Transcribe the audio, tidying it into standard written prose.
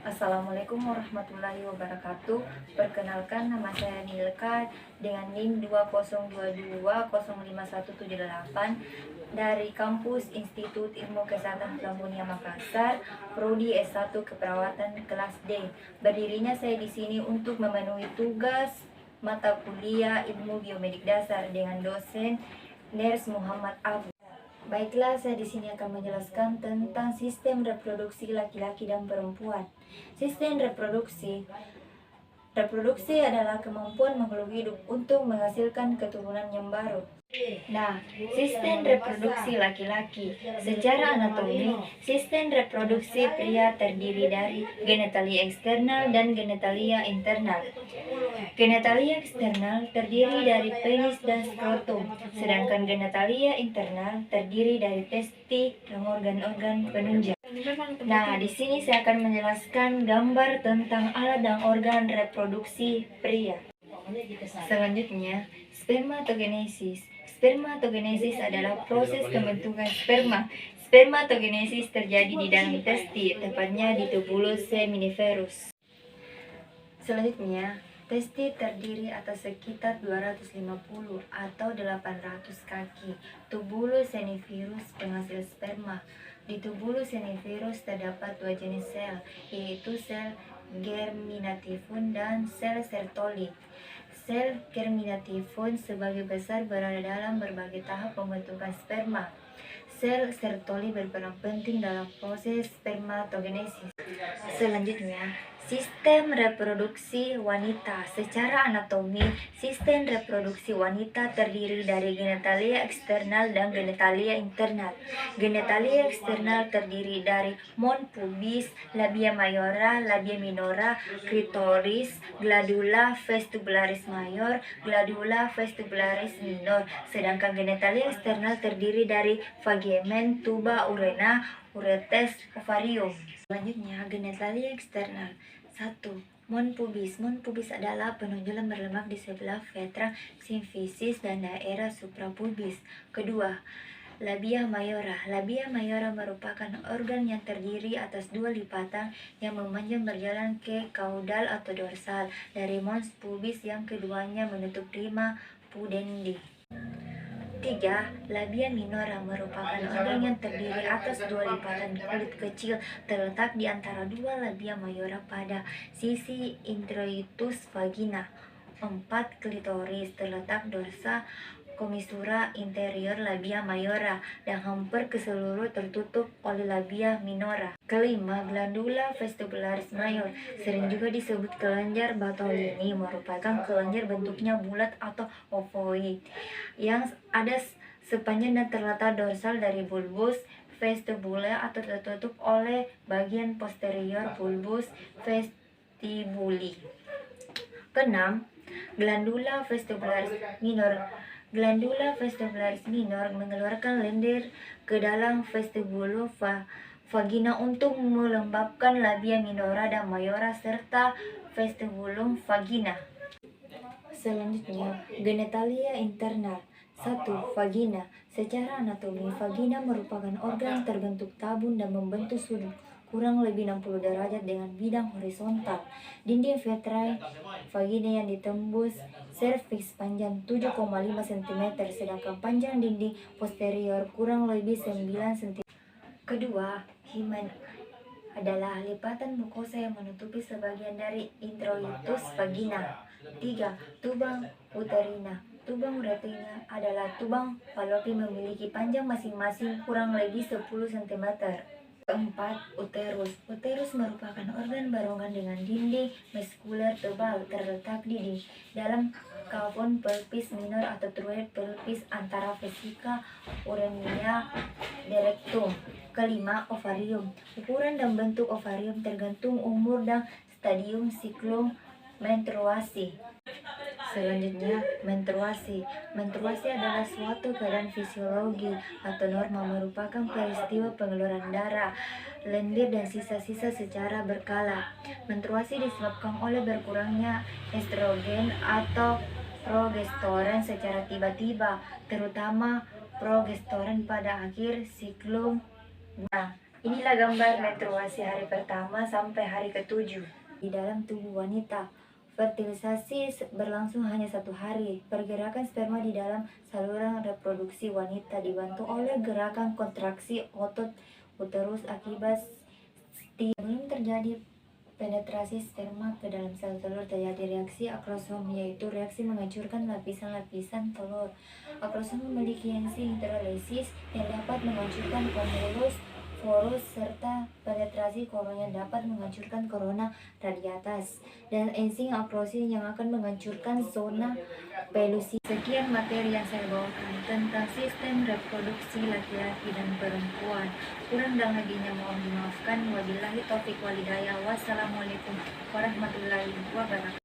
Assalamualaikum warahmatullahi wabarakatuh. Perkenalkan, nama saya Nilka dengan NIM 2022051178 dari kampus Institut Ilmu Kesehatan Pelabunia Makassar, Prodi S1 Keperawatan kelas D. Berdirinya saya di sini untuk memenuhi tugas mata kuliah Ilmu Biomedik Dasar dengan dosen Ners Muhammad Abu. Baiklah, saya di sini akan menjelaskan tentang sistem reproduksi laki-laki dan perempuan. Sistem reproduksi adalah kemampuan makhluk hidup untuk menghasilkan keturunan yang baru. Nah, sistem reproduksi laki-laki. Secara anatomi, sistem reproduksi pria terdiri dari genitalia eksternal dan genitalia internal. Genitalia eksternal terdiri dari penis dan skrotum, sedangkan genitalia internal terdiri dari testi dan organ-organ penunjang. Nah, di sini saya akan menjelaskan gambar tentang alat dan organ reproduksi pria. Selanjutnya, spermatogenesis. Spermatogenesis adalah proses pembentukan sperma. Spermatogenesis terjadi di dalam testi, tepatnya di tubulus seminiferus. Selanjutnya, testi terdiri atas sekitar 250 atau 800 kaki. Tubulus seminiferus penghasil sperma. Di tubulus seminiferus terdapat dua jenis sel, yaitu sel germinativum dan sel Sertoli. Sel germinativum sebagai besar berada dalam berbagai tahap pembentukan sperma. Sel Sertoli berperan penting dalam proses spermatogenesis. Selanjutnya, sistem reproduksi wanita. Secara anatomi, sistem reproduksi wanita terdiri dari genitalia eksternal dan genitalia internal. Genitalia eksternal terdiri dari mons pubis, labia mayora, labia minora, klitoris, glandula vestibularis mayor, glandula vestibularis minor. Sedangkan genitalia eksternal terdiri dari vagina, tuba urina, uretes, ovarium. Selanjutnya, genitalia eksternal. 1. Mons pubis. Mons pubis adalah penonjolan berlemak di sebelah vetra simfisis dan daerah suprapubis. Kedua, labia mayora. Labia mayora merupakan organ yang terdiri atas dua lipatan yang memanjang berjalan ke kaudal atau dorsal dari mons pubis, yang keduanya menutup rima pudendi. 3. Labia minora merupakan organ yang terdiri atas dua lipatan kulit kecil terletak di antara dua labia mayora pada sisi introitus vagina. 4. Klitoris terletak dorsa komisura interior labia mayora dan hampir keseluruh tertutup oleh labia minora. Kelima, glandula vestibularis mayor, sering juga disebut kelenjar Bartolini, merupakan kelenjar bentuknya bulat atau ovoid yang ada sepanjang dan terletak dorsal dari bulbus vestibule atau tertutup oleh bagian posterior bulbus vestibuli. Keenam, glandula vestibularis minor. Glandula vestibularis minor mengeluarkan lendir ke dalam vestibulum vagina untuk melembabkan labia minora dan mayora serta vestibulum vagina. Selanjutnya, genitalia internal. 1. Vagina. Secara anatomi, vagina merupakan organ terbentuk tabung dan membentuk sudut kurang lebih 60 derajat dengan bidang horizontal. Dinding vetrae vagina yang ditembus serviks panjang 7,5 cm, sedangkan panjang dinding posterior kurang lebih 9 cm. Kedua, himen adalah lipatan mukosa yang menutupi sebagian dari introitus vagina. 3. Tubang uterina. Tubang uterina adalah tubang fallopi memiliki panjang masing-masing kurang lebih 10 cm. Keempat, uterus. Uterus merupakan organ barongan dengan dinding muskuler tebal terletak di dalam kavum pelvis minor atau truet pelvis antara vesika urania rectum. Kelima, ovarium. Ukuran dan bentuk ovarium tergantung umur dan stadium siklus menstruasi. Selanjutnya, menstruasi. Menstruasi adalah suatu keadaan fisiologi atau norma, merupakan peristiwa pengeluaran darah, lendir dan sisa-sisa secara berkala. Menstruasi disebabkan oleh berkurangnya estrogen atau progesteron secara tiba-tiba, terutama progesteron pada akhir siklus. Nah, Inilah gambar menstruasi hari pertama sampai hari ke-7 di dalam tubuh wanita. Fertilisasi berlangsung hanya 1 hari. Pergerakan sperma di dalam saluran reproduksi wanita dibantu oleh gerakan kontraksi otot uterus akibat sebelum terjadi penetrasi sperma ke dalam sel telur terjadi reaksi akrosom, yaitu reaksi menghancurkan lapisan-lapisan telur. Akrosom memiliki enzim hidrolisis yang dapat menghancurkan pomulus, forus, serta penetrasi korona yang dapat menghancurkan korona radiatas, dan enzim akrosis yang akan menghancurkan zona pelusi. Sekian materi yang saya bawakan tentang sistem reproduksi laki-laki dan perempuan. Kurang dan lebihnya mohon dimaafkan. Wabillahi taufik walhidayah. Wassalamualaikum warahmatullahi wabarakatuh.